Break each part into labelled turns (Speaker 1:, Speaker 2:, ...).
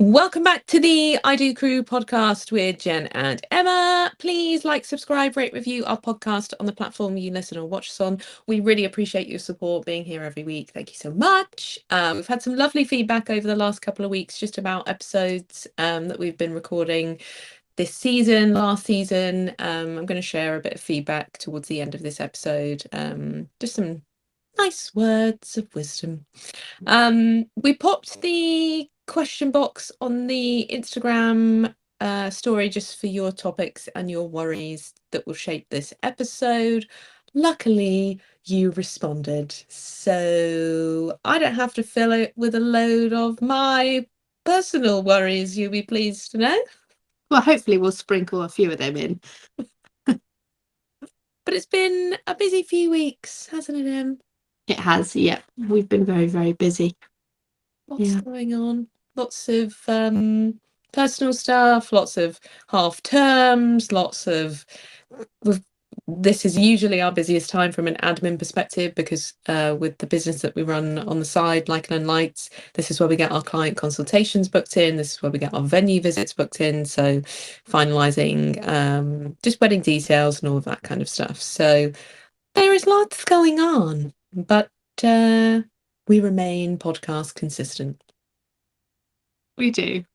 Speaker 1: Welcome back to the I Do Crew podcast with Jen and Emma. Please like, subscribe, rate, review our podcast on the platform you listen or watch us on. We really appreciate your support being here every week. Thank you so much. We've had some lovely feedback over the last couple of weeks just about episodes that we've been recording this season, last season. I'm going to share a bit of feedback towards the end of this episode. Just some nice words of wisdom. We popped the question box on the Instagram story just for your topics and your worries that will shape this episode. Luckily, you responded, so I don't have to fill it with a load of my personal worries, you'll be pleased to know.
Speaker 2: Well, hopefully we'll sprinkle a few of them in.
Speaker 1: But it's been a busy few weeks, hasn't it, Em?
Speaker 2: It has, yeah. We've been very, very busy.
Speaker 1: Lots going on. Lots of personal stuff, lots of half terms, lots of this is usually our busiest time from an admin perspective because with the business that we run on the side, Lichen and Lights, this is where we get our client consultations booked in. This is where we get our venue visits booked in. So finalising just wedding details and all of that kind of stuff. So there is lots going on, but we remain podcast consistent.
Speaker 2: We do.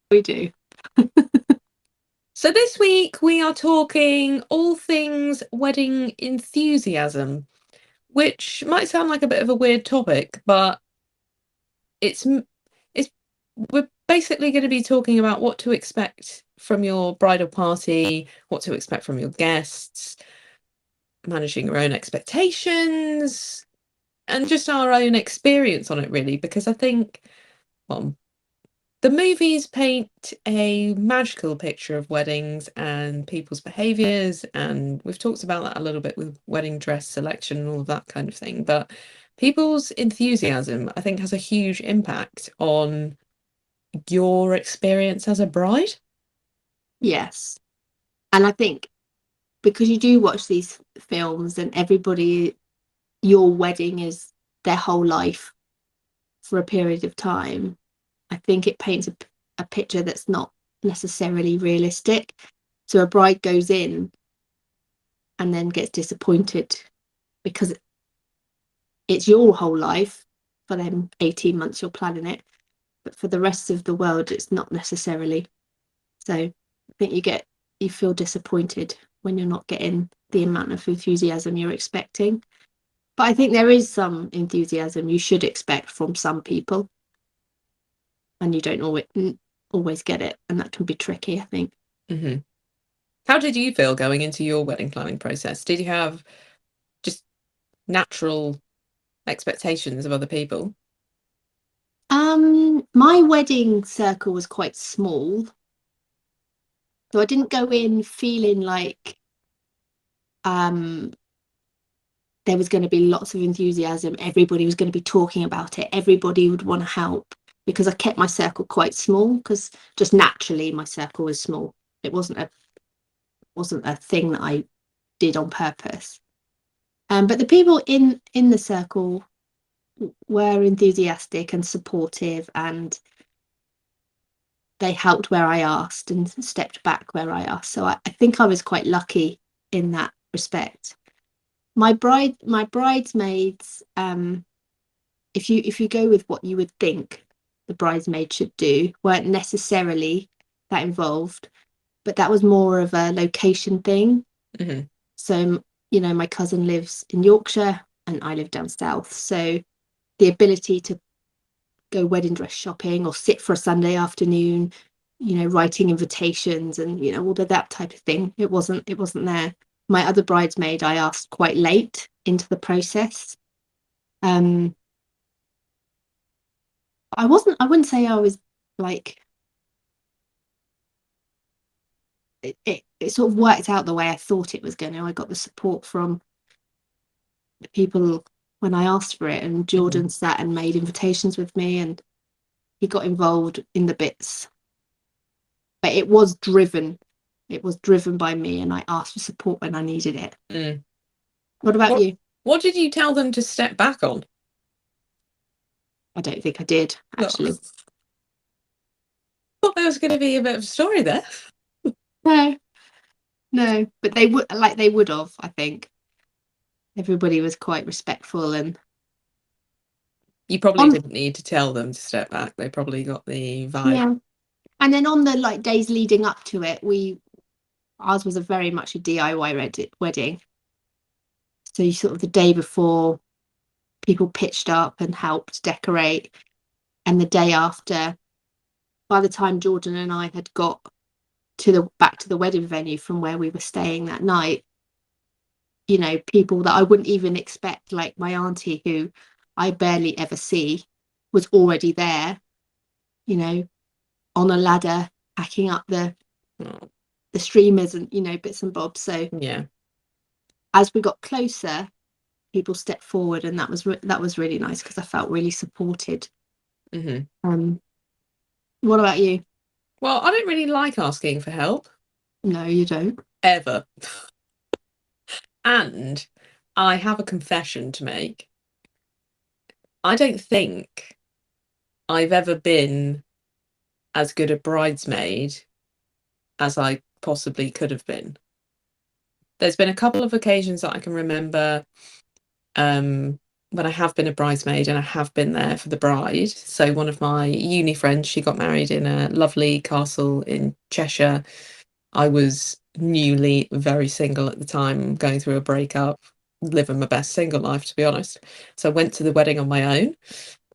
Speaker 1: So this week we are talking all things wedding enthusiasm, which might sound like a bit of a weird topic, but it's we're basically going to be talking about what to expect from your bridal party, what to expect from your guests, managing your own expectations, and just our own experience on it, really, because I think, well, the movies paint a magical picture of weddings and people's behaviours, and we've talked about that a little bit with wedding dress selection and all of that kind of thing. But people's enthusiasm, I think, has a huge impact on your experience as a bride.
Speaker 2: Yes. And I think because you do watch these films and everybody, your wedding is their whole life for a period of time, I think it paints a picture that's not necessarily realistic. So a bride goes in and then gets disappointed because it's your whole life. For them 18 months you're planning it, but for the rest of the world it's not necessarily. So I think you feel disappointed when you're not getting the amount of enthusiasm you're expecting. But I think there is some enthusiasm you should expect from some people, and you don't always get it, and that can be tricky, I think.
Speaker 1: Mm-hmm. How did you feel going into your wedding planning process? Did you have just natural expectations of other people?
Speaker 2: My wedding circle was quite small, so I didn't go in feeling like there was going to be lots of enthusiasm. Everybody was going to be talking about it. Everybody would want to help, because I kept my circle quite small, because just naturally my circle was small. It wasn't a thing that I did on purpose. But the people in the circle were enthusiastic and supportive, and they helped where I asked and stepped back where I asked. So I think I was quite lucky in that respect. My bridesmaids, if you go with what you would think the bridesmaid should do, weren't necessarily that involved, but that was more of a location thing.
Speaker 1: Mm-hmm.
Speaker 2: So, my cousin lives in Yorkshire and I live down south. So the ability to go wedding dress shopping or sit for a Sunday afternoon, writing invitations and, all of that type of thing, it wasn't there. My other bridesmaid, I asked quite late into the process. I wouldn't say I was like, it sort of worked out the way I thought it was going to. I got the support from the people when I asked for it, and Jordan sat and made invitations with me, and he got involved in the bits. But it was driven by me, and I asked for support when I needed it.
Speaker 1: Mm.
Speaker 2: What about you?
Speaker 1: What did you tell them to step back on?
Speaker 2: I don't think I did, actually.
Speaker 1: What there was going to be a bit of a story there.
Speaker 2: No, but they would have, I think. Everybody was quite respectful, and
Speaker 1: You probably didn't need to tell them to step back. They probably got the vibe.
Speaker 2: yeah. And then on the like days leading up to it, ours was a very much a DIY wedding. So you sort of the day before, people pitched up and helped decorate, and the day after, by the time Jordan and I had got back to the wedding venue from where we were staying that night, you know, people that I wouldn't even expect, like my auntie, who I barely ever see, was already there, you know, on a ladder, packing up the streamers and, you know, bits and bobs. So
Speaker 1: yeah,
Speaker 2: as we got closer, people stepped forward, and that was really nice because I felt really supported. What about you?
Speaker 1: Well, I don't really like asking for help.
Speaker 2: No, you don't.
Speaker 1: Ever. And I have a confession to make. I don't think I've ever been as good a bridesmaid as I possibly could have been. There's been a couple of occasions that I can remember when I have been a bridesmaid and I have been there for the bride. So one of my uni friends, she got married in a lovely castle in Cheshire. I was newly very single at the time, going through a breakup, living my best single life, to be honest. So I went to the wedding on my own,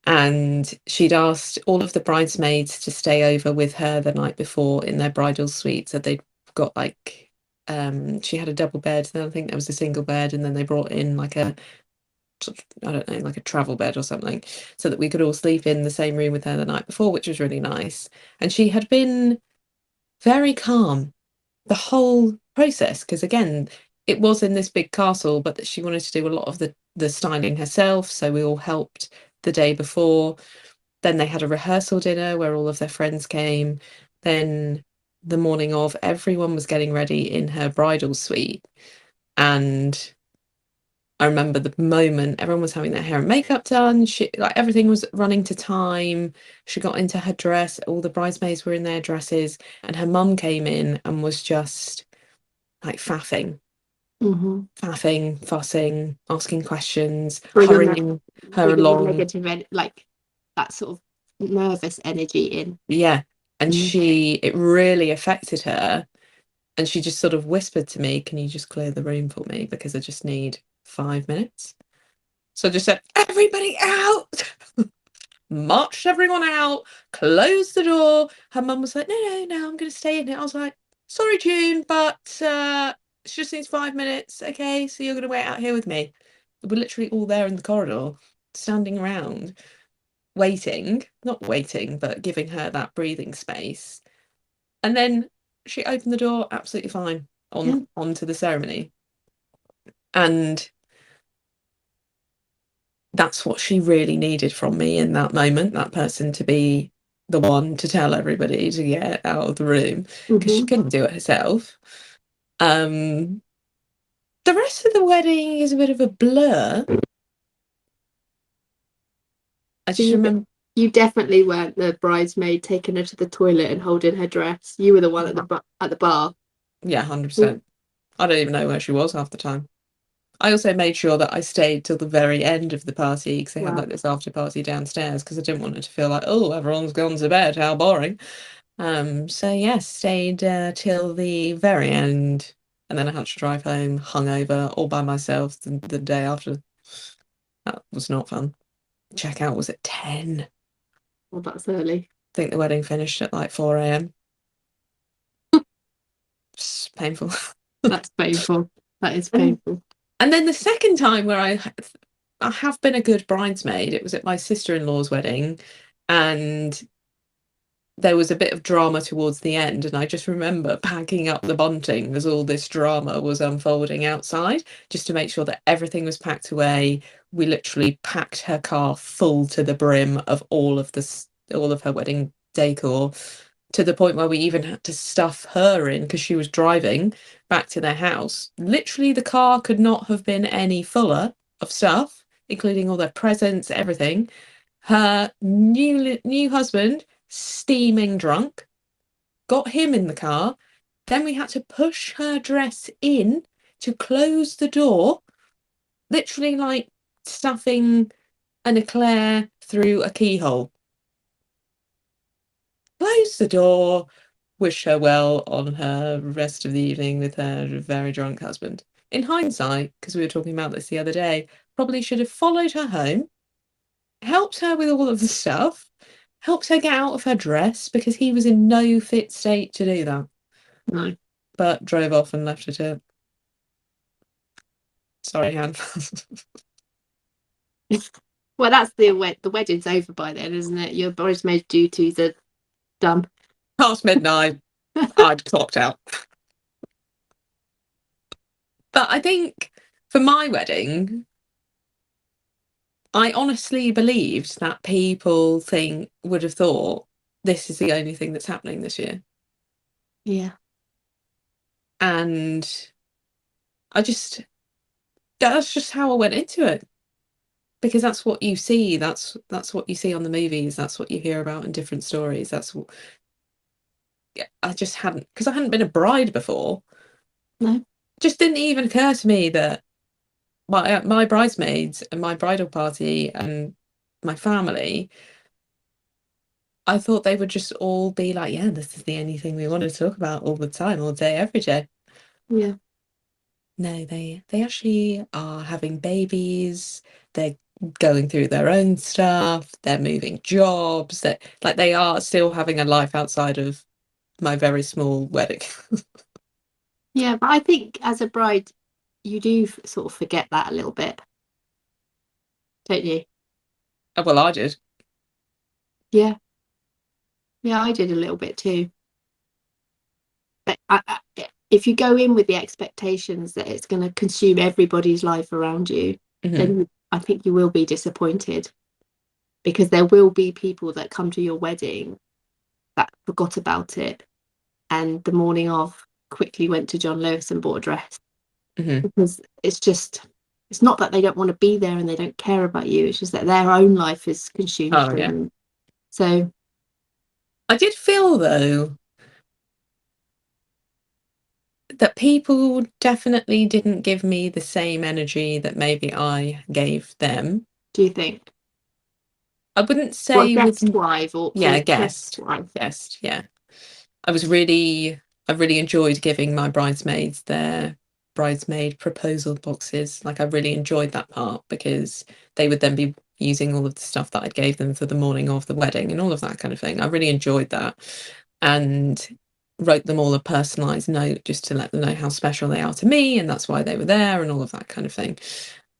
Speaker 1: and she'd asked all of the bridesmaids to stay over with her the night before in their bridal suite. So they'd got like, she had a double bed, then I think there was a single bed, and then they brought in like a, I don't know, like a travel bed or something, so that we could all sleep in the same room with her the night before, which was really nice. And she had been very calm the whole process, because again, it was in this big castle, but that she wanted to do a lot of the styling herself, so we all helped the day before. Then they had a rehearsal dinner where all of their friends came. Then the morning of, everyone was getting ready in her bridal suite, and I remember the moment everyone was having their hair and makeup done. Like everything was running to time. She got into her dress. All the bridesmaids were in their dresses, and her mum came in and was just like faffing, fussing, asking questions, hurrying her along.
Speaker 2: Negative, like that sort of nervous energy in.
Speaker 1: Yeah, and it really affected her. And she just sort of whispered to me, "Can you just clear the room for me? Because I just need 5 minutes." So I just said, "Everybody out!" Marched everyone out, closed the door. Her mum was like, no, I'm going to stay in it. I was like, "Sorry, June, but she just needs 5 minutes. Okay, so you're going to wait out here with me." We're literally all there in the corridor, standing around, not waiting, but giving her that breathing space. And then she opened the door absolutely fine onto the ceremony. And that's what she really needed from me in that moment, that person to be the one to tell everybody to get out of the room, because she couldn't do it herself. The rest of the wedding is a bit of a blur. I just remember
Speaker 2: you definitely weren't the bridesmaid taking her to the toilet and holding her dress. You were the one at the bar.
Speaker 1: Yeah, 100%. I don't even know where she was half the time. I also made sure that I stayed till the very end of the party, because they had like this after party downstairs, because I didn't want it to feel like, oh, everyone's gone to bed, how boring. So yes, stayed till the very end, and then I had to drive home hungover all by myself the day after. That was not fun. Checkout was at 10.
Speaker 2: Well, that's early.
Speaker 1: I think the wedding finished at like 4 a.m. It's painful.
Speaker 2: That's painful. That is painful.
Speaker 1: And then the second time where I have been a good bridesmaid, it was at my sister-in-law's wedding, and there was a bit of drama towards the end, and I just remember packing up the bunting as all this drama was unfolding outside, just to make sure that everything was packed away. We literally packed her car full to the brim of all of her wedding decor, to the point where we even had to stuff her in because she was driving back to their house. Literally, the car could not have been any fuller of stuff, including all their presents, everything. Her new husband, steaming drunk, got him in the car. Then we had to push her dress in to close the door, literally like stuffing an eclair through a keyhole. Close the door, wish her well on her rest of the evening with her very drunk husband. In hindsight, because we were talking about this the other day, probably should have followed her home, helped her with all of the stuff, helped her get out of her dress because he was in no fit state to do that.
Speaker 2: No.
Speaker 1: But drove off and left her to it. Sorry, Han.
Speaker 2: Well, that's the wedding's over by then, isn't it? Your bridesmaid duties are done.
Speaker 1: Past midnight, I'd clocked out. But I think for my wedding, I honestly believed that people would have thought this is the only thing that's happening this year.
Speaker 2: Yeah.
Speaker 1: And that's just how I went into it. Because that's what you see. That's what you see on the movies. That's what you hear about in different stories. That's what I just hadn't, because I hadn't been a bride before.
Speaker 2: No.
Speaker 1: Just didn't even occur to me that my bridesmaids and my bridal party and my family, I thought they would just all be like, yeah, this is the only thing we want to talk about all the time, all day, every day.
Speaker 2: Yeah.
Speaker 1: No, they actually are having babies. They're going through their own stuff. They're moving jobs. They are still having a life outside of my very small wedding.
Speaker 2: Yeah, but I think as a bride, you do sort of forget that a little bit, don't you?
Speaker 1: Well, I did.
Speaker 2: Yeah. Yeah, I did a little bit too. But if you go in with the expectations that it's going to consume everybody's life around you, then I think you will be disappointed, because there will be people that come to your wedding that forgot about it and the morning of quickly went to John Lewis and bought a dress. Because it's not that they don't want to be there and they don't care about you, it's just that their own life is consumed
Speaker 1: Oh,
Speaker 2: for
Speaker 1: yeah.
Speaker 2: them. So
Speaker 1: I did feel, though, that people definitely didn't give me the same energy that maybe I gave them.
Speaker 2: do you think?
Speaker 1: I wouldn't say
Speaker 2: guest wife or
Speaker 1: guest
Speaker 2: wife?
Speaker 1: Guest, yeah. I really enjoyed giving my bridesmaids their bridesmaid proposal boxes. Like, I really enjoyed that part, because they would then be using all of the stuff that I gave them for the morning of the wedding and all of that kind of thing. I really enjoyed that, and wrote them all a personalized note just to let them know how special they are to me, and that's why they were there, and all of that kind of thing.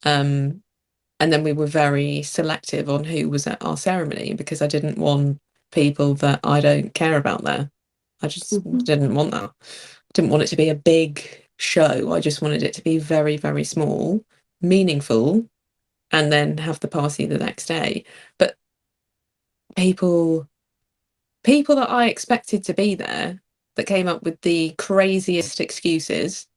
Speaker 1: And then we were very selective on who was at our ceremony, because I didn't want people that I don't care about there. I just didn't want that. Didn't want it to be a big show. I just wanted it to be very, very small, meaningful, and then have the party the next day. But people that I expected to be there, that came up with the craziest excuses.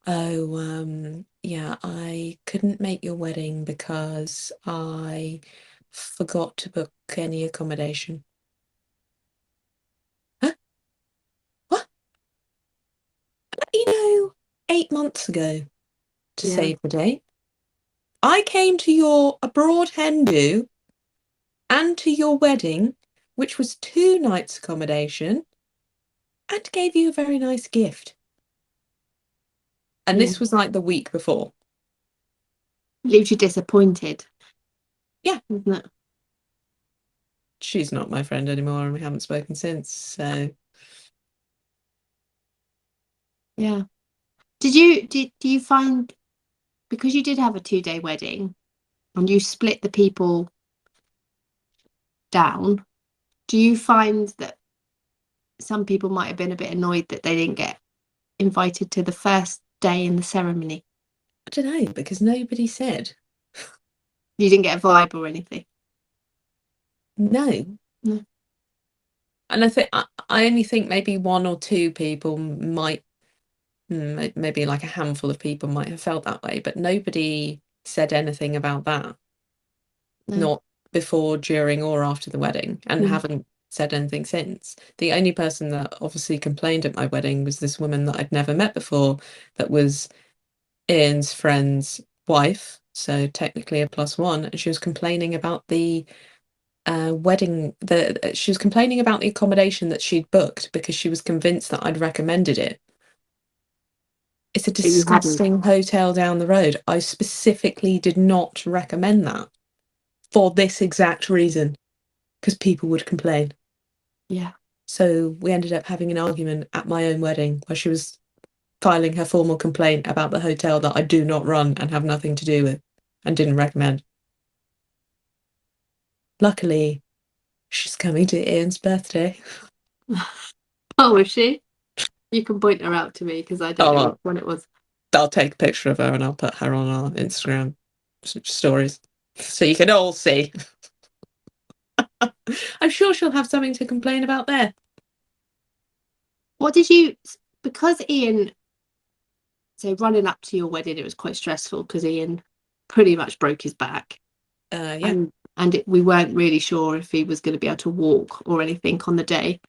Speaker 1: Oh, yeah, I couldn't make your wedding because I forgot to book any accommodation. Huh? What? 8 months ago, to save the date, I came to your abroad hen do and to your wedding, which was 2 nights accommodation, and gave you a very nice gift. And this was like the week before.
Speaker 2: Leaves you disappointed.
Speaker 1: Yeah.
Speaker 2: Isn't it?
Speaker 1: She's not my friend anymore, and we haven't spoken since, so.
Speaker 2: Yeah. Do you find, because you did have a 2-day wedding and you split the people down, do you find that some people might have been a bit annoyed that they didn't get invited to the first day in the ceremony?
Speaker 1: I don't know, because nobody said.
Speaker 2: You didn't get a vibe or anything?
Speaker 1: No.
Speaker 2: No.
Speaker 1: And I only think maybe 1 or 2 people might, maybe like a handful of people might have felt that way, but nobody said anything about that.
Speaker 2: No.
Speaker 1: Not before, during, or after the wedding, and haven't said anything since. The only person that obviously complained at my wedding was this woman that I'd never met before, that was Ian's friend's wife, so technically a plus one, and she was complaining about the wedding. She was complaining about the accommodation that she'd booked because she was convinced that I'd recommended it. It's a
Speaker 2: But you hadn't.
Speaker 1: disgusting hotel down the road. I specifically did not recommend that for this exact reason, because people would complain.
Speaker 2: Yeah.
Speaker 1: So we ended up having an argument at my own wedding where she was filing her formal complaint about the hotel that I do not run and have nothing to do with and didn't recommend. Luckily, she's coming to Ian's birthday.
Speaker 2: Oh, is she? You can point her out to me because I don't know
Speaker 1: Oh,
Speaker 2: which one it was.
Speaker 1: I'll take a picture of her and I'll put her on our Instagram stories so you can all see. I'm sure she'll have something to complain about there.
Speaker 2: What did you, because Ian, so running up to your wedding, it was quite stressful because Ian pretty much broke his back.
Speaker 1: Yeah.
Speaker 2: And we weren't really sure if he was going to be able to walk or anything on the day.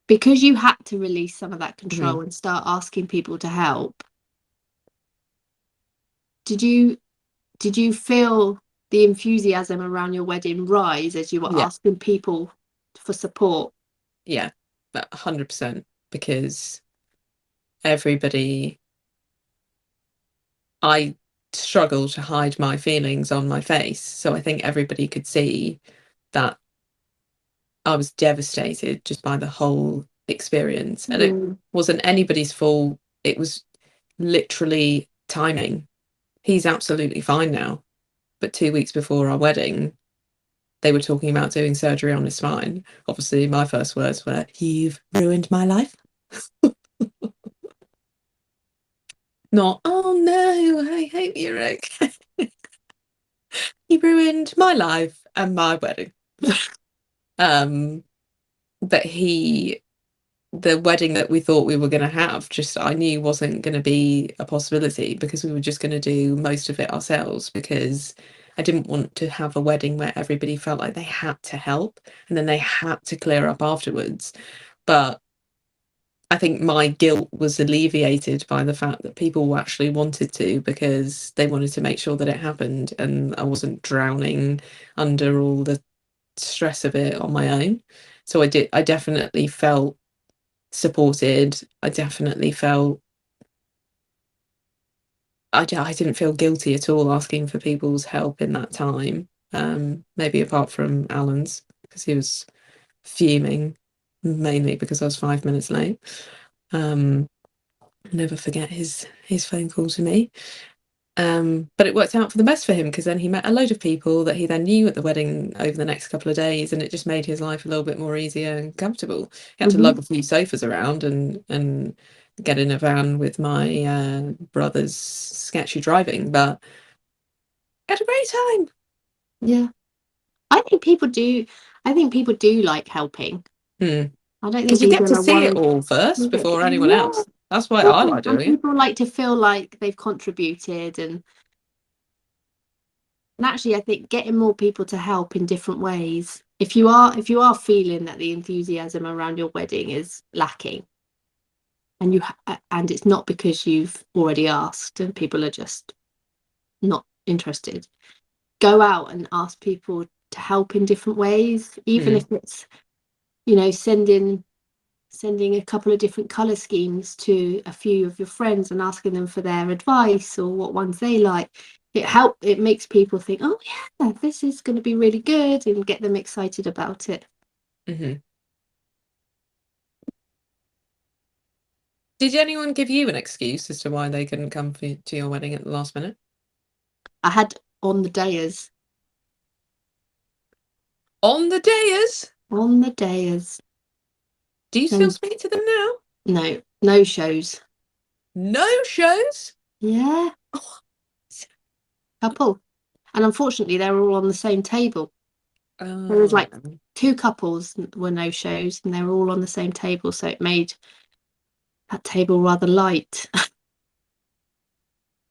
Speaker 2: Because you had to release some of that control and start asking people to help, did you feel the enthusiasm around your wedding rise as you were asking people for support?
Speaker 1: Yeah, 100%, because everybody, I struggle to hide my feelings on my face, so I think everybody could see that I was devastated just by the whole experience. And it wasn't anybody's fault. It was literally timing. He's absolutely fine now. But 2 weeks before our wedding, they were talking about doing surgery on his spine. Obviously, my first words were, "You've ruined my life." Not, "Oh no, I hope you're okay." He ruined my life and my wedding. But the wedding that we thought we were going to have, just I knew wasn't going to be a possibility because we were just going to do most of it ourselves, because I didn't want to have a wedding where everybody felt like they had to help and then they had to clear up afterwards. But I think my guilt was alleviated by the fact that people actually wanted to, because they wanted to make sure that it happened and I wasn't drowning under all the stress of it on my own. So I definitely felt supported. I definitely felt I didn't feel guilty at all asking for people's help in that time. Maybe apart from Alan's, because he was fuming, mainly because I was 5 minutes late. Never forget his phone call to me. But it worked out for the best for him, because then he met a load of people that he then knew at the wedding over the next couple of days, and it just made his life a little bit more easier and comfortable. He had to lug a few sofas around and get in a van with my brother's sketchy driving, but had a great time.
Speaker 2: Yeah, I think people do. I think people do like helping. I don't think
Speaker 1: Because you get
Speaker 2: people
Speaker 1: to
Speaker 2: are
Speaker 1: see it
Speaker 2: worried.
Speaker 1: all first before anyone else. That's why I like
Speaker 2: And
Speaker 1: doing it.
Speaker 2: people like to feel like they've contributed, and actually I think getting more people to help in different ways, if you are feeling that the enthusiasm around your wedding is lacking, and and it's not because you've already asked and people are just not interested, go out and ask people to help in different ways, even if it's, sending a couple of different color schemes to a few of your friends and asking them for their advice or what ones they like. It makes people think, oh yeah, this is going to be really good, and get them excited about it.
Speaker 1: Did anyone give you an excuse as to why they couldn't come to your wedding at the last minute?
Speaker 2: I had on the dayers.
Speaker 1: On the dayers?
Speaker 2: On the dayers.
Speaker 1: Do you still speak to them now?
Speaker 2: No shows.
Speaker 1: No shows?
Speaker 2: Yeah.
Speaker 1: Oh.
Speaker 2: Couple. And unfortunately, they were all on the same table. There was like 2 couples were no shows, and they were all on the same table, so it made that table rather light.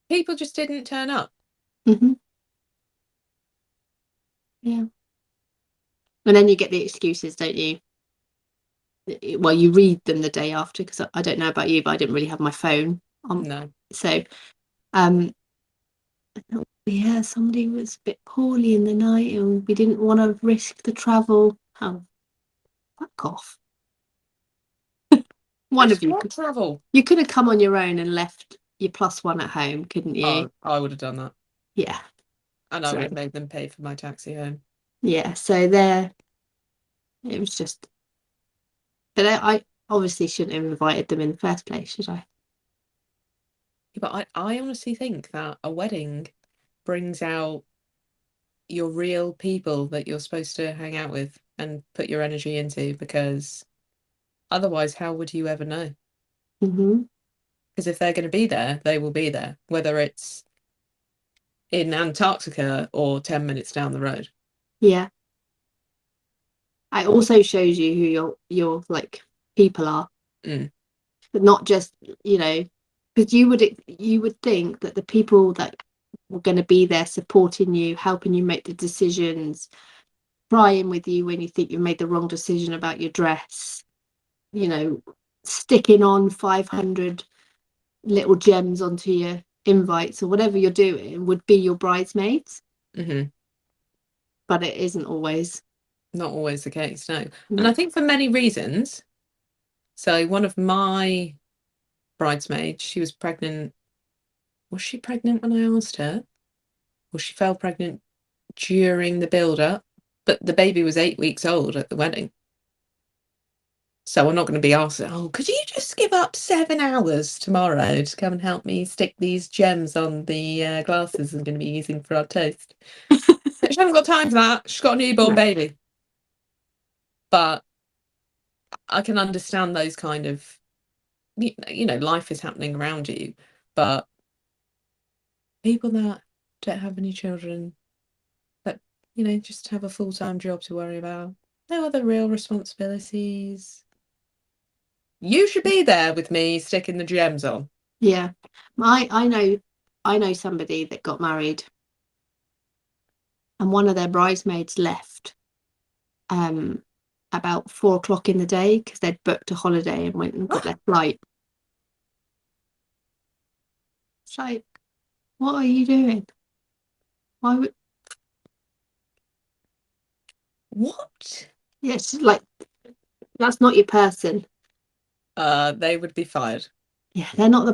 Speaker 1: People just didn't turn up.
Speaker 2: Yeah. And then you get the excuses, don't you? Well, you read them the day after, because I don't know about you, but I didn't really have my phone on.
Speaker 1: No.
Speaker 2: So, yeah, somebody was a bit poorly in the night and we didn't want to risk the travel. Oh, fuck off. One of you
Speaker 1: travel.
Speaker 2: You could have come on your own and left your +1 at home, couldn't you?
Speaker 1: Oh, I would have done that.
Speaker 2: Yeah.
Speaker 1: And I
Speaker 2: So,
Speaker 1: would have made them pay for my taxi home.
Speaker 2: yeah, so there it was just, but I obviously shouldn't have invited them in the first place, should I?
Speaker 1: Yeah, but I honestly think that a wedding brings out your real people that you're supposed to hang out with and put your energy into, because otherwise, how would you ever know?
Speaker 2: Mm-hmm.
Speaker 1: Because if they're going to be there, they will be there, whether it's in Antarctica or 10 minutes down the road.
Speaker 2: Yeah. It also shows you who your like people are, but not just, because you would think that the people that were going to be there supporting you, helping you make the decisions, crying with you when you think you made the wrong decision about your dress, sticking on 500 little gems onto your invites or whatever you're doing, would be your bridesmaids.
Speaker 1: Mm-hmm.
Speaker 2: But it isn't always.
Speaker 1: Not always the case, no.
Speaker 2: No.
Speaker 1: And I think for many reasons. So one of my bridesmaids, she was pregnant. Was she pregnant when I asked her? Well, she fell pregnant during the build-up, but the baby was 8 weeks old at the wedding. So I'm not going to be asked, oh, could you just give up 7 hours tomorrow to come and help me stick these gems on the glasses I'm going to be using for our toast? She hasn't got time for that. She's got a newborn baby. But I can understand those kind of, life is happening around you. But people that don't have any children, that, just have a full-time job to worry about, no other real responsibilities. You should be there with me sticking the gems on.
Speaker 2: Yeah. I know somebody that got married and one of their bridesmaids left about 4 o'clock in the day because they'd booked a holiday and went and got their flight. It's like, what are you doing? Why would
Speaker 1: What?
Speaker 2: Yes, like, that's not your person.
Speaker 1: They would be fired.
Speaker 2: Yeah, they're not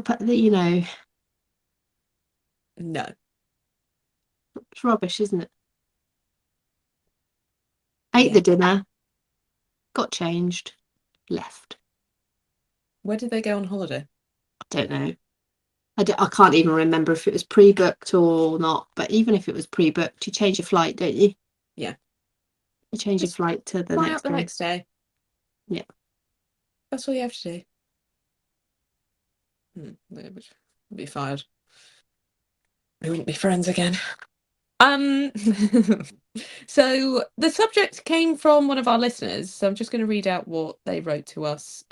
Speaker 1: No.
Speaker 2: it's rubbish, isn't it? Ate the
Speaker 1: Yeah.
Speaker 2: dinner, got changed, left.
Speaker 1: Where did they go on holiday?
Speaker 2: I don't know. I can't even remember if it was pre-booked or not, but even if it was pre-booked, you change your flight, don't you?
Speaker 1: Yeah.
Speaker 2: You change your flight to the
Speaker 1: Fly
Speaker 2: next
Speaker 1: out the
Speaker 2: day.
Speaker 1: next day.
Speaker 2: Yeah.
Speaker 1: That's all you have to do. They would be fired. We wouldn't be friends again. So the subject came from one of our listeners, so I'm just going to read out what they wrote to us.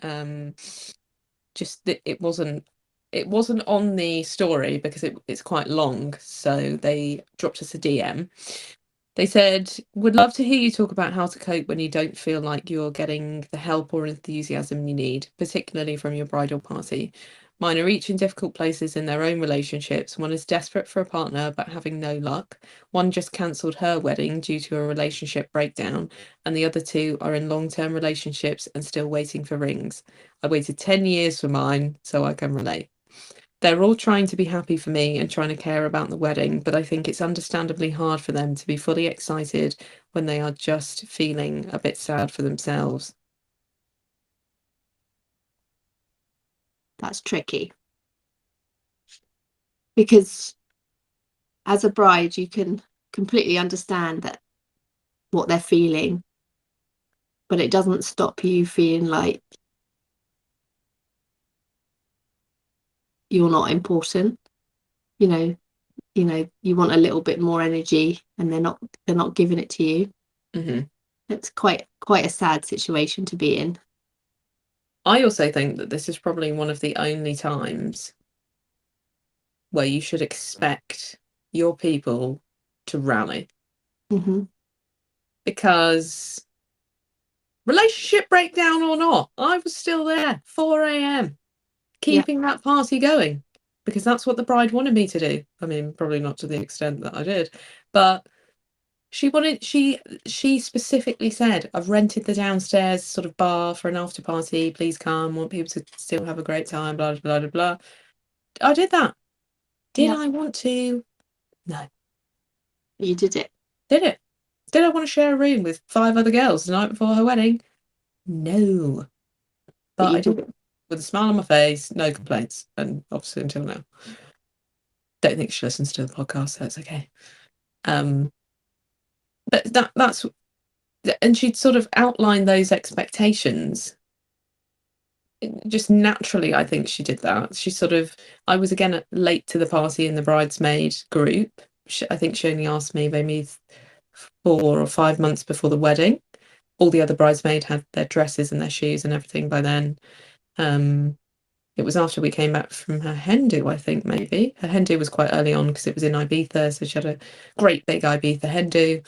Speaker 1: Just that it wasn't on the story because it's quite long, so they dropped us a DM. They said, would love to hear you talk about how to cope when you don't feel like you're getting the help or enthusiasm you need, particularly from your bridal party. Mine are each in difficult places in their own relationships. One is desperate for a partner but having no luck. One just cancelled her wedding due to a relationship breakdown, and the other two are in long-term relationships and still waiting for rings. I waited 10 years for mine, so I can relate. They're all trying to be happy for me and trying to care about the wedding, but I think it's understandably hard for them to be fully excited when they are just feeling a bit sad for themselves.
Speaker 2: That's tricky. Because as a bride, you can completely understand that what they're feeling, but it doesn't stop you feeling like you're not important. You want a little bit more energy and they're not giving it to you.
Speaker 1: Mm-hmm.
Speaker 2: It's quite a sad situation to be in.
Speaker 1: I also think that this is probably one of the only times where you should expect your people to rally.
Speaker 2: Mm-hmm.
Speaker 1: Because relationship breakdown or not, I was still there, 4 a.m, keeping that party going, because that's what the bride wanted me to do. I mean, probably not to the extent that I did, but she specifically said, I've rented the downstairs sort of bar for an after party, please come, want people to still have a great time, blah blah blah blah. I did that. Did I want to? No.
Speaker 2: You did it.
Speaker 1: Did it? Did I want to share a room with 5 other girls the night before her wedding? No. But I did it with a smile on my face, no complaints, and obviously until now. Don't think she listens to the podcast, so it's okay. But that's, and she'd sort of outlined those expectations. Just naturally, I think she did that. She sort of, I was again late to the party in the bridesmaid group. I think she only asked me maybe 4 or 5 months before the wedding. All the other bridesmaids had their dresses and their shoes and everything by then. It was after we came back from her hen do, I think, maybe. Her hen do was quite early on because it was in Ibiza, so she had a great big Ibiza hen do.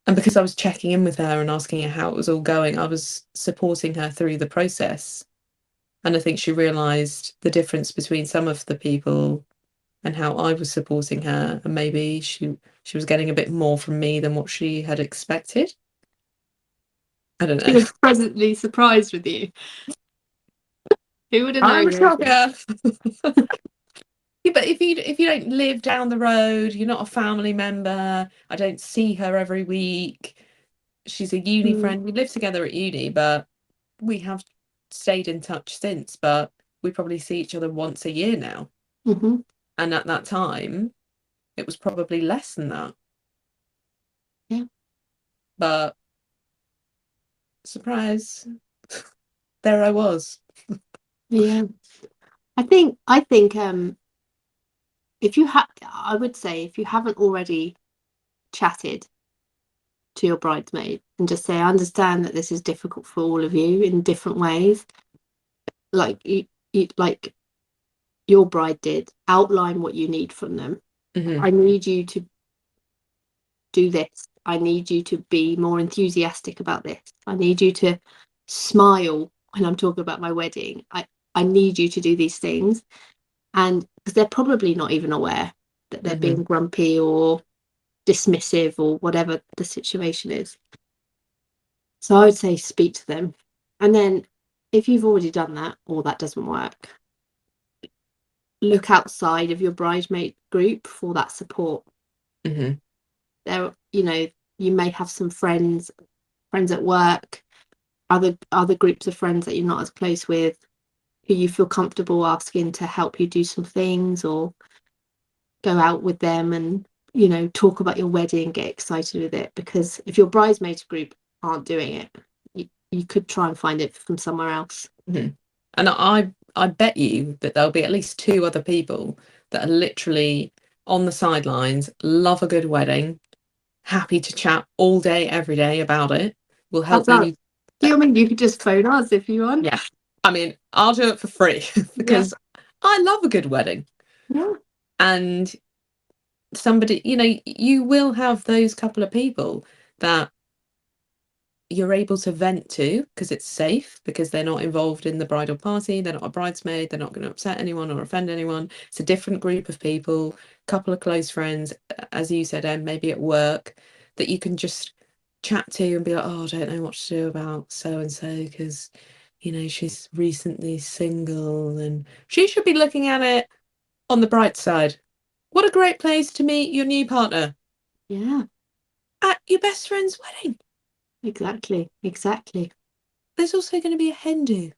Speaker 1: And because I was checking in with her and asking her how it was all going, I was supporting her through the process. And I think she realised the difference between some of the people and how I was supporting her, and maybe she was getting a bit more from me than what she had expected. I don't know.
Speaker 2: She was pleasantly surprised with you. Who would have known?
Speaker 1: I'm a shocker. Yeah, but if you don't live down the road, you're not a family member. I don't see her every week. She's a uni friend. We live together at uni, but we have stayed in touch since. But we probably see each other once a year now.
Speaker 2: Mm-hmm.
Speaker 1: And at that time, it was probably less than that.
Speaker 2: Yeah.
Speaker 1: But surprise, there I was.
Speaker 2: Yeah. I think if you I would say if you haven't already chatted to your bridesmaid and just say, I understand that this is difficult for all of you in different ways, like you like your bride did, outline what you need from them.
Speaker 1: Mm-hmm.
Speaker 2: I need you to do this. I need you to be more enthusiastic about this. I need you to smile when I'm talking about my wedding. I need you to do these things. And because they're probably not even aware that they're being grumpy or dismissive or whatever the situation is. So I would say speak to them. And then if you've already done that or that doesn't work, look outside of your bridesmaid group for that support.
Speaker 1: Mm-hmm.
Speaker 2: There, you may have some friends at work, other groups of friends that you're not as close with, who you feel comfortable asking to help you do some things, or go out with them and talk about your wedding, get excited with it. Because if your bridesmaids group aren't doing it, you could try and find it from somewhere else.
Speaker 1: Mm-hmm. And I bet you that there'll be at least 2 other people that are literally on the sidelines, love a good wedding, happy to chat all day every day about it, will help you.
Speaker 2: You mean you could just phone us if you want?
Speaker 1: Yeah, I mean, I'll do it for free because I love a good wedding.
Speaker 2: Yeah.
Speaker 1: And somebody, you will have those couple of people that you're able to vent to because it's safe, because they're not involved in the bridal party, they're not a bridesmaid, they're not going to upset anyone or offend anyone. It's a different group of people, couple of close friends, as you said, Em, maybe at work, that you can just chat to and be like, oh, I don't know what to do about so and so because she's recently single and she should be looking at it on the bright side. What a great place to meet your new partner.
Speaker 2: Yeah.
Speaker 1: At your best friend's wedding.
Speaker 2: Exactly.
Speaker 1: There's also going to be a hen do.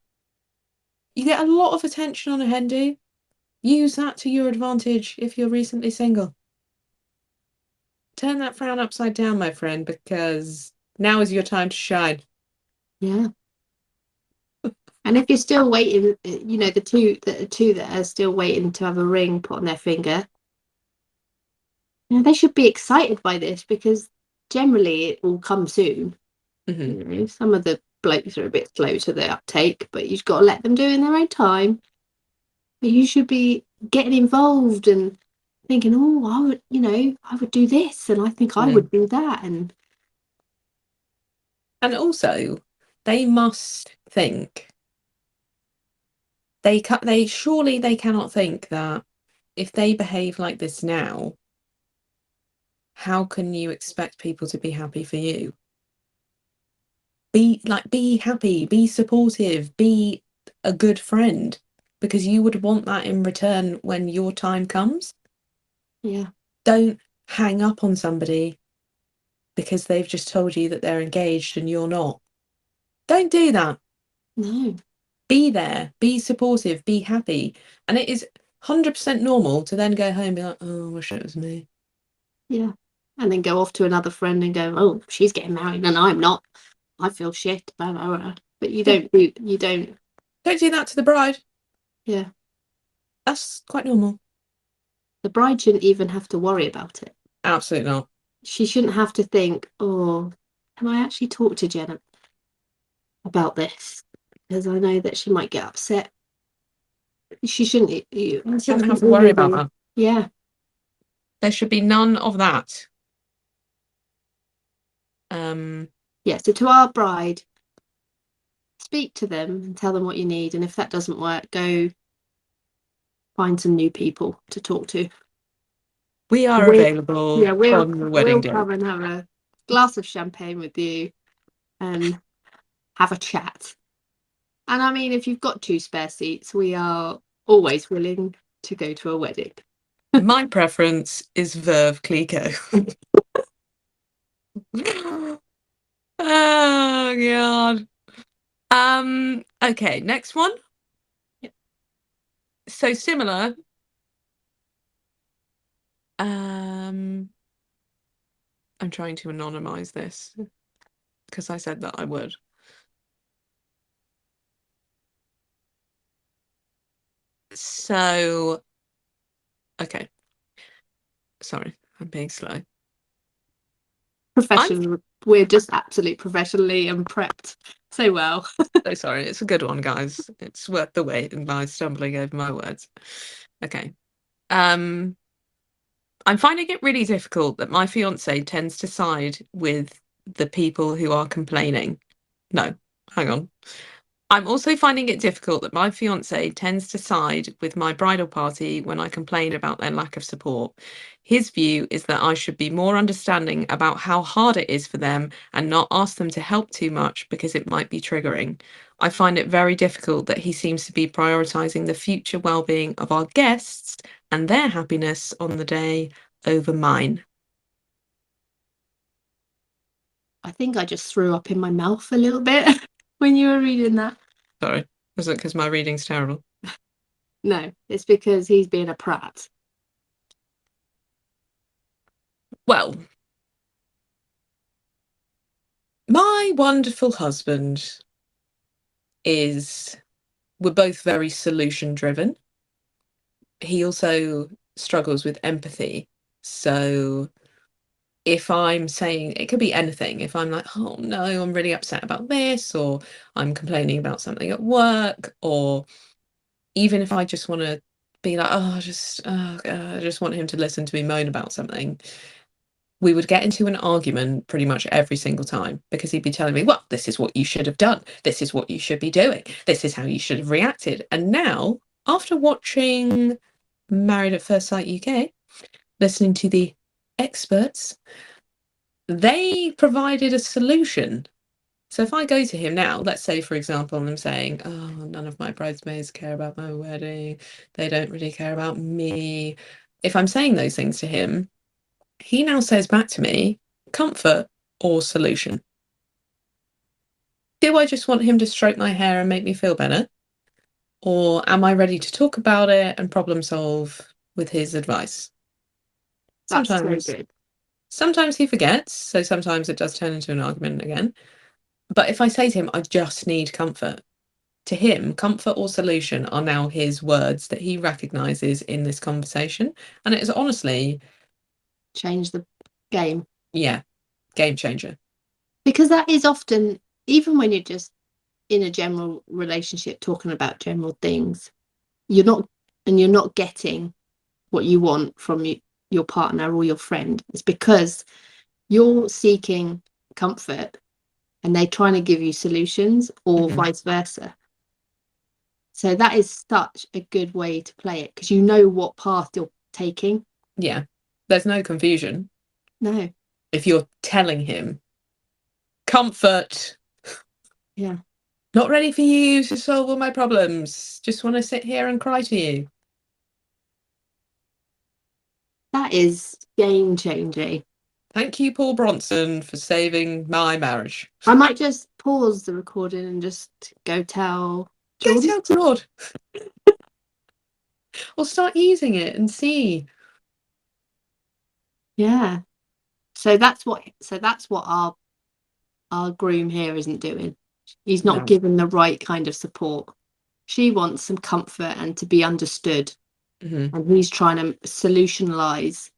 Speaker 1: You get a lot of attention on a hen do. Use that to your advantage if you're recently single. Turn that frown upside down, my friend, because now is your time to shine.
Speaker 2: Yeah. And if you're still waiting, the two that are still waiting to have a ring put on their finger, they should be excited by this, because generally it will come soon.
Speaker 1: Mm-hmm.
Speaker 2: Some of the blokes are a bit slow to the uptake, but you've got to let them do it in their own time. But you should be getting involved and thinking, oh, I would do this, and I think I would do that. And
Speaker 1: And also, they must think they surely they cannot think that if they behave like this now, how can you expect people to be happy for you? Be happy, be supportive, be a good friend, because you would want that in return when your time comes.
Speaker 2: Yeah.
Speaker 1: Don't hang up on somebody because they've just told you that they're engaged and you're not. Don't do that.
Speaker 2: No.
Speaker 1: Be there, be supportive, be happy. And it is 100% normal to then go home and be like, oh, I wish it was me.
Speaker 2: Yeah. And then go off to another friend and go, oh, she's getting married and I'm not. I feel shit. Blah, blah, blah. But you don't
Speaker 1: Don't do that to the bride.
Speaker 2: Yeah.
Speaker 1: That's quite normal.
Speaker 2: The bride shouldn't even have to worry about it.
Speaker 1: Absolutely not.
Speaker 2: She shouldn't have to think, oh, can I actually talk to Jenna about this? Because I know that she might get upset. She shouldn't. You
Speaker 1: shouldn't have to worry about that.
Speaker 2: Yeah.
Speaker 1: There should be none of that.
Speaker 2: Yeah, so to our bride, speak to them and tell them what you need. And if that doesn't work, go find some new people to talk to.
Speaker 1: We are available on the wedding
Speaker 2: we'll
Speaker 1: day.
Speaker 2: come and have a glass of champagne with you and have a chat. And I mean, if you've got 2 spare seats, we are always willing to go to a wedding.
Speaker 1: My preference is Veuve Clicquot. Oh god. Okay, next one.
Speaker 2: Yep.
Speaker 1: So similar. I'm trying to anonymize this because I said that I would. So, okay. Sorry, I'm being slow.
Speaker 2: Professional. We're just absolutely professionally and prepped so well.
Speaker 1: So sorry, it's a good one, guys. It's worth the wait in my stumbling over my words. Okay. I'm finding it really difficult that my fiance tends to side with the people who are complaining. No, hang on. I'm also finding it difficult that my fiance tends to side with my bridal party when I complain about their lack of support. His view is that I should be more understanding about how hard it is for them and not ask them to help too much because it might be triggering. I find it very difficult that he seems to be prioritizing the future well-being of our guests and their happiness on the day over mine.
Speaker 2: I think I just threw up in my mouth a little bit when you were reading that.
Speaker 1: Sorry, was it because my reading's terrible?
Speaker 2: No, it's because he's being a prat.
Speaker 1: Well, my wonderful husband we're both very solution driven. He also struggles with empathy. So if I'm saying, it could be anything, if I'm like, oh no, I'm really upset about this, or I'm complaining about something at work, or even if I just want to be like, I just want him to listen to me moan about something, we would get into an argument pretty much every single time because he'd be telling me, well, this is what you should have done. This is what you should be doing. This is how you should have reacted. And now, after watching Married at First Sight UK, listening to the experts, they provided a solution. So if I go to him now, let's say, for example, I'm saying, oh, none of my bridesmaids care about my wedding. They don't really care about me. If I'm saying those things to him, he now says back to me, comfort or solution. Do I just want him to stroke my hair and make me feel better? Or am I ready to talk about it and problem solve with his advice?
Speaker 2: That's so good.
Speaker 1: Sometimes he forgets, so sometimes it does turn into an argument again. But if I say to him, I just need comfort, to him, comfort or solution are now his words that he recognizes in this conversation. And it is honestly
Speaker 2: Change the game.
Speaker 1: Yeah, game changer.
Speaker 2: Because that is often, even when you're just in a general relationship talking about general things, you're not getting what you want from your partner or your friend. It's because you're seeking comfort and they're trying to give you solutions, or
Speaker 1: Mhm.
Speaker 2: vice versa. So that is such a good way to play it, because you know what path you're taking.
Speaker 1: Yeah. There's no confusion.
Speaker 2: No.
Speaker 1: If you're telling him, comfort,
Speaker 2: Yeah.
Speaker 1: not ready for you to solve all my problems, just want to sit here and cry to you.
Speaker 2: That is game changing.
Speaker 1: Thank you, Paul Bronson, for saving my marriage.
Speaker 2: I might just pause the recording and just go tell
Speaker 1: Go
Speaker 2: Jordan.
Speaker 1: tell Claude. Or start using it and see.
Speaker 2: Yeah. So that's what our groom here isn't doing. He's not
Speaker 1: No.
Speaker 2: given the right kind of support. She wants some comfort and to be understood.
Speaker 1: Mhm.
Speaker 2: And he's trying to solutionalize.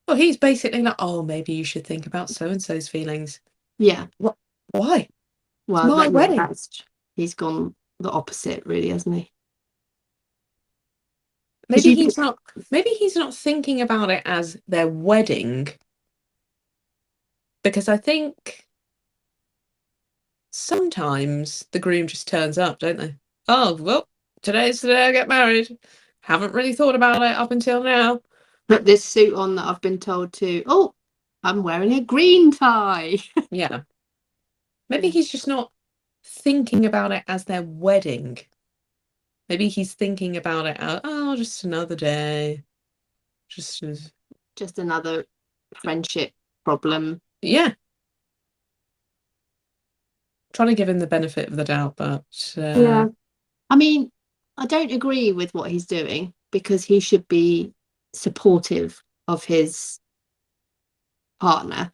Speaker 1: Well, he's basically like, oh, maybe you should think about so-and-so's feelings.
Speaker 2: Yeah.
Speaker 1: Why? It's
Speaker 2: Well,
Speaker 1: my wedding.
Speaker 2: he's gone the opposite, really, hasn't he?
Speaker 1: Maybe he's not thinking about it as their wedding. Because I think sometimes the groom just turns up, don't they? Oh, well, today's the day I get married. Haven't really thought about it up until now.
Speaker 2: Put this suit on that I've been told to. Oh, I'm wearing a green tie.
Speaker 1: Yeah. Maybe he's just not thinking about it as their wedding. Maybe he's thinking about it as, oh, just another day. Just
Speaker 2: another friendship problem.
Speaker 1: yeah. Trying to give him the benefit of the doubt, but
Speaker 2: Yeah. I mean, I don't agree with what he's doing, because he should be supportive of his partner.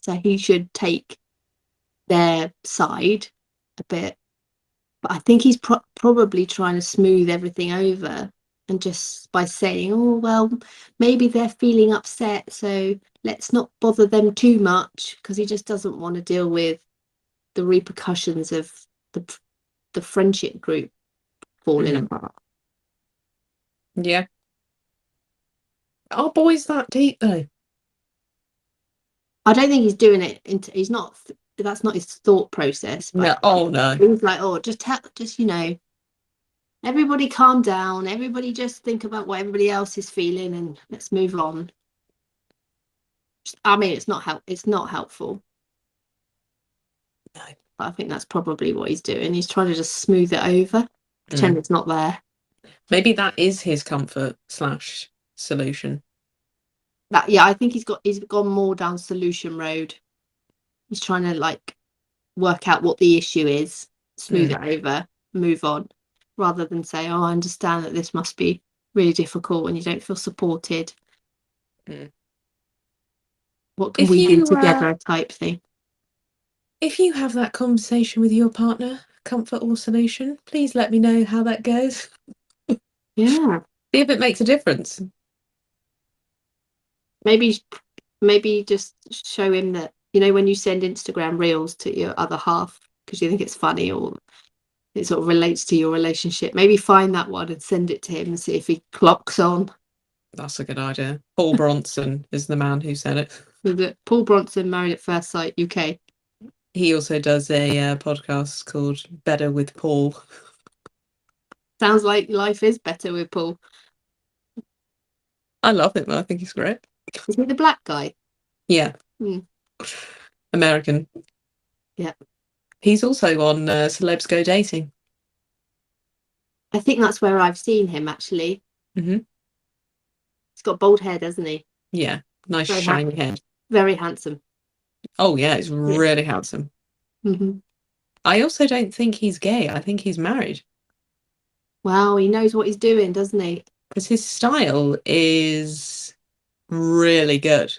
Speaker 2: So he should take their side a bit. But I think he's probably trying to smooth everything over, and just by saying, oh, well, maybe they're feeling upset, so let's not bother them too much, because he just doesn't want to deal with the repercussions of the friendship group falling apart.
Speaker 1: Yeah. Are boys that deep though?
Speaker 2: I don't think he's doing it he's not, that's not his thought process,
Speaker 1: No.
Speaker 2: but
Speaker 1: Oh no.
Speaker 2: he's like, oh, just everybody calm down, everybody just think about what everybody else is feeling, and let's move on. I mean, it's not helpful.
Speaker 1: No.
Speaker 2: But I think that's probably what he's doing. He's trying to just smooth it over, pretend it's not there.
Speaker 1: Maybe that is his comfort / solution.
Speaker 2: I think he's gone more down solution road. He's trying to like work out what the issue is, smooth it over, move on, rather than say, oh, I understand that this must be really difficult and you don't feel supported. What can we do together, type thing.
Speaker 1: If you have that conversation with your partner, comfort or solution, please let me know how that goes.
Speaker 2: Yeah.
Speaker 1: See if it makes a difference.
Speaker 2: Maybe just show him that, when you send Instagram reels to your other half because you think it's funny or it sort of relates to your relationship, maybe find that one and send it to him and see if he clocks on.
Speaker 1: That's a good idea. Paul Bronson is the man who said it.
Speaker 2: Was it Paul Bronson, Married at First Sight UK?
Speaker 1: He also does a podcast called Better with Paul.
Speaker 2: Sounds like life is better with Paul.
Speaker 1: I love him. I think he's great.
Speaker 2: Is he the black guy?
Speaker 1: Yeah. American.
Speaker 2: Yeah.
Speaker 1: He's also on Celebs Go Dating.
Speaker 2: I think that's where I've seen him, actually.
Speaker 1: He's
Speaker 2: got bald hair, doesn't he?
Speaker 1: Yeah. Nice
Speaker 2: very
Speaker 1: shiny hair.
Speaker 2: Very handsome.
Speaker 1: Oh yeah, he's really handsome. I also don't think he's gay. I think he's married.
Speaker 2: Wow, he knows what he's doing, doesn't he?
Speaker 1: Because his style is really good.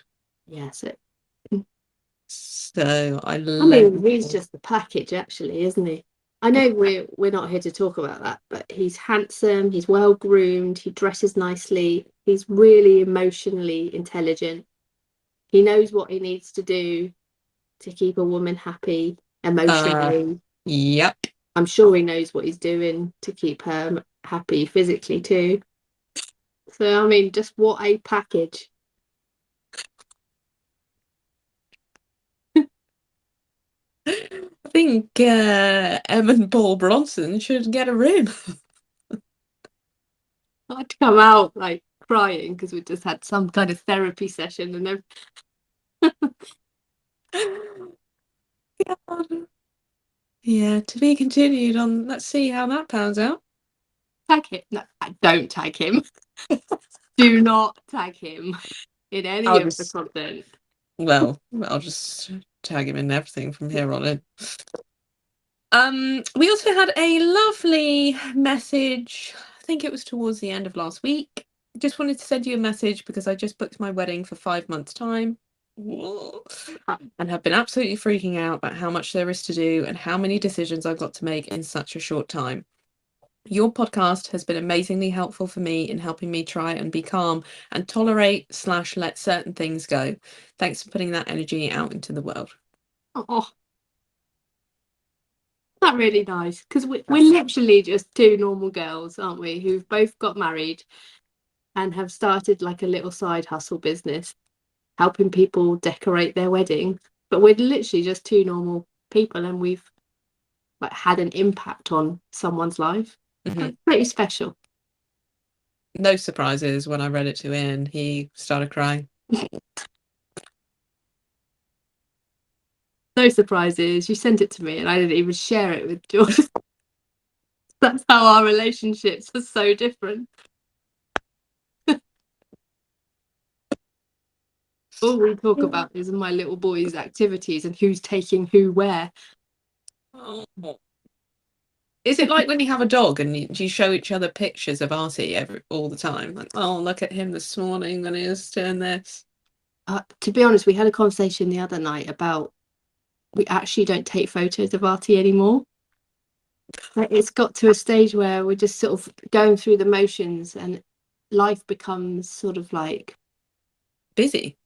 Speaker 2: Yes.
Speaker 1: So
Speaker 2: I mean, he's just the package, actually, isn't he? I know we're not here to talk about that, but he's handsome, he's well groomed, he dresses nicely, he's really emotionally intelligent. He knows what he needs to do to keep a woman happy emotionally.
Speaker 1: Yep.
Speaker 2: I'm sure he knows what he's doing to keep her happy physically too. So, I mean, just what a package.
Speaker 1: I think Em and Paul Bronson should get a room.
Speaker 2: I'd come out like crying because we just had some kind of therapy session and then
Speaker 1: God. Yeah, to be continued on. Let's see how that pans out.
Speaker 2: tag him. No, don't tag him. Do not tag him in any
Speaker 1: I'll
Speaker 2: of the
Speaker 1: just,
Speaker 2: content.
Speaker 1: well, I'll just tag him in everything from here on in. We also had a lovely message. I think it was towards the end of last week. Just wanted to send you a message because I just booked my wedding for 5 months' time. And have been absolutely freaking out about how much there is to do and how many decisions I've got to make in such a short time. Your podcast has been amazingly helpful for me in helping me try and be calm and tolerate/let certain things go. Thanks for putting that energy out into the world.
Speaker 2: Oh, that's really nice because we're literally just two normal girls, aren't we, who've both got married and have started like a little side hustle business helping people decorate their wedding. But we're literally just two normal people and we've like had an impact on someone's life. That's pretty special.
Speaker 1: No surprises when I read it to Ian, he started crying.
Speaker 2: No surprises. You sent it to me and I didn't even share it with George. That's how our relationships are so different. All we talk about is my little boy's activities and who's taking who where.
Speaker 1: Oh. Is it like when you have a dog and you show each other pictures of Artie all the time? Like, oh, look at him this morning when he was doing this.
Speaker 2: To be honest, we had a conversation the other night about we actually don't take photos of Artie anymore. Like, it's got to a stage where we're just sort of going through the motions and life becomes sort of like
Speaker 1: Busy,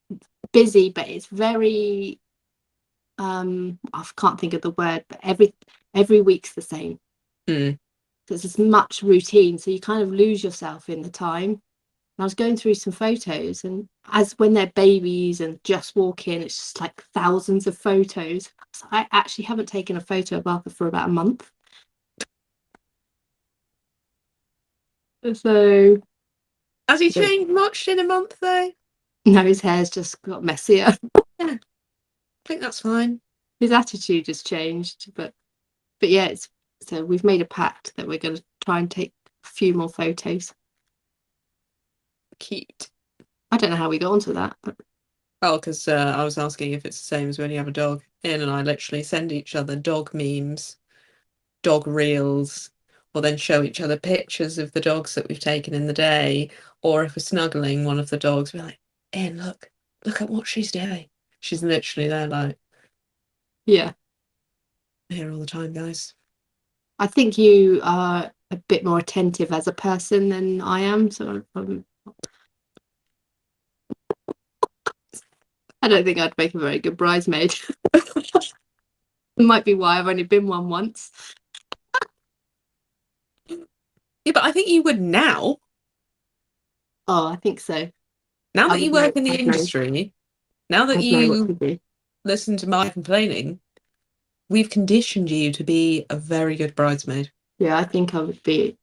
Speaker 2: but it's very I can't think of the word, but every week's the same. There's as much routine, so you kind of lose yourself in the time. And I was going through some photos, and as when they're babies and just walk in, it's just like thousands of photos. So I actually haven't taken a photo of Arthur for about a month. So
Speaker 1: has he changed much in a month though?
Speaker 2: no, his hair's just got messier.
Speaker 1: Yeah, I think that's fine.
Speaker 2: His attitude has changed, but yeah, so we've made a pact that we're going to try and take a few more photos.
Speaker 1: Cute.
Speaker 2: I don't know how we got onto that, but
Speaker 1: oh, because I was asking if it's the same as when you have a dog. Ian and I literally send each other dog memes, dog reels, or then show each other pictures of the dogs that we've taken in the day. Or if we're snuggling one of the dogs, we're like, Ian, look at what she's doing. She's literally there, like,
Speaker 2: yeah,
Speaker 1: here all the time, guys.
Speaker 2: I think you are a bit more attentive as a person than I am, so I don't think I'd make a very good bridesmaid. It might be why I've only been one once.
Speaker 1: Yeah, but I think you would now.
Speaker 2: Oh, I think so.
Speaker 1: Now that you work in the industry, now that you listen to my complaining, we've conditioned you to be a very good bridesmaid.
Speaker 2: Yeah, I think I would be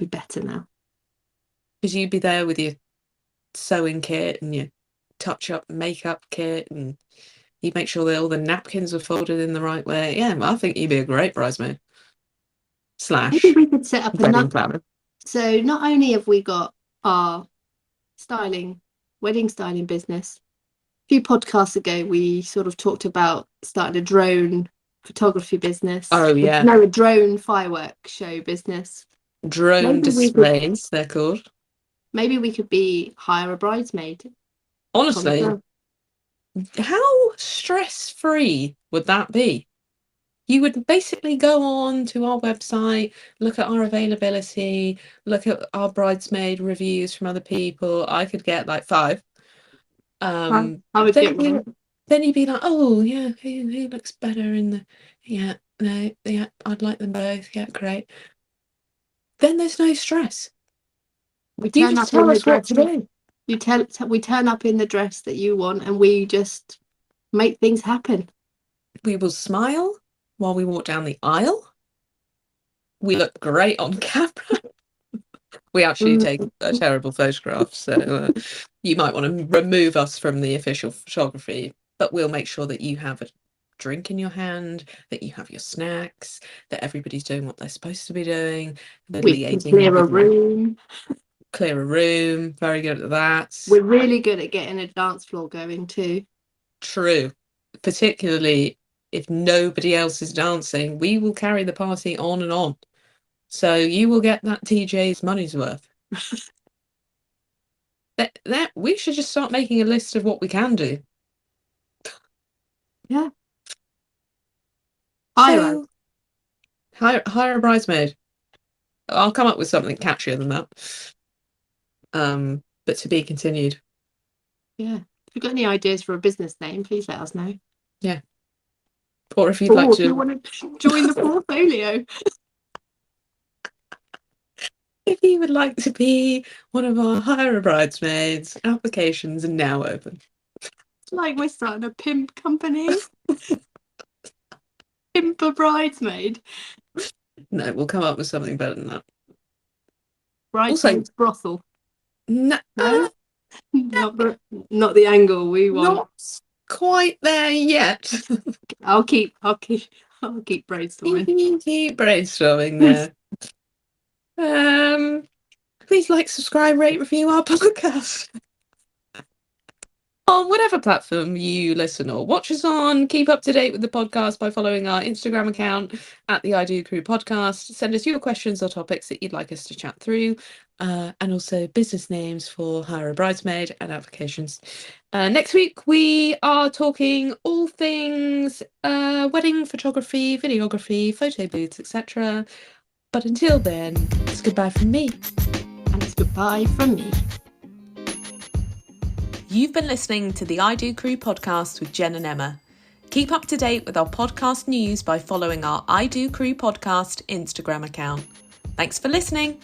Speaker 2: better now.
Speaker 1: Because you'd be there with your sewing kit and your touch-up makeup kit, and you'd make sure that all the napkins are folded in the right way. Yeah, I think you'd be a great bridesmaid.
Speaker 2: Maybe we could set up
Speaker 1: Wedding planner.
Speaker 2: So not only have we got our wedding styling business. A few podcasts ago, we sort of talked about starting a drone photography business.
Speaker 1: Oh, yeah.
Speaker 2: No, a drone fireworks show business.
Speaker 1: Drone displays, they're called.
Speaker 2: Maybe we could hire a bridesmaid.
Speaker 1: Honestly, how stress-free would that be? You would basically go on to our website, look at our availability, look at our bridesmaid reviews from other people. I could get like 5.
Speaker 2: I would get one.
Speaker 1: Then you'd be like, oh yeah, who looks better in the yeah, I'd like them both. Yeah, great. Then there's no stress.
Speaker 2: We turn up in the dress. We turn up in the dress that you want, and we just make things happen.
Speaker 1: We will smile while we walk down the aisle. We look great on camera. We actually take a terrible photograph, so you might want to remove us from the official photography, but we'll make sure that you have a drink in your hand, that you have your snacks, that everybody's doing what they're supposed to be doing.
Speaker 2: We can clear a room.
Speaker 1: Clear a room. Very good at that.
Speaker 2: We're really good at getting a dance floor going too.
Speaker 1: True. Particularly if nobody else is dancing, we will carry the party on and on. So you will get that TJ's money's worth. that we should just start making a list of what we can do.
Speaker 2: Yeah.
Speaker 1: Hire a bridesmaid. I'll come up with something catchier than that. But to be continued.
Speaker 2: Yeah. If you've got any ideas for a business name, please let us know.
Speaker 1: Yeah. Or if you'd like to,
Speaker 2: if you want to join the portfolio.
Speaker 1: If you would like to be one of our hire a bridesmaids, applications are now open.
Speaker 2: It's like we're starting a pimp company. Pimp a bridesmaid.
Speaker 1: No, we'll come up with something better than that.
Speaker 2: Bridesmaid's brothel.
Speaker 1: No,
Speaker 2: not the angle we want.
Speaker 1: Not quite there yet.
Speaker 2: I'll keep brainstorming.
Speaker 1: Keep brainstorming there. Please like, subscribe, rate, review our podcast on whatever platform you listen or watch us on. Keep up to date with the podcast by following our Instagram account at the I Do Crew Podcast. Send us your questions or topics that you'd like us to chat through, and also business names for hire a bridesmaid and applications. Next week we are talking all things wedding photography, videography, photo booths, etc. But until then, it's goodbye from me.
Speaker 2: And it's goodbye from me.
Speaker 1: You've been listening to the I Do Crew podcast with Jen and Emma. Keep up to date with our podcast news by following our I Do Crew podcast Instagram account. Thanks for listening.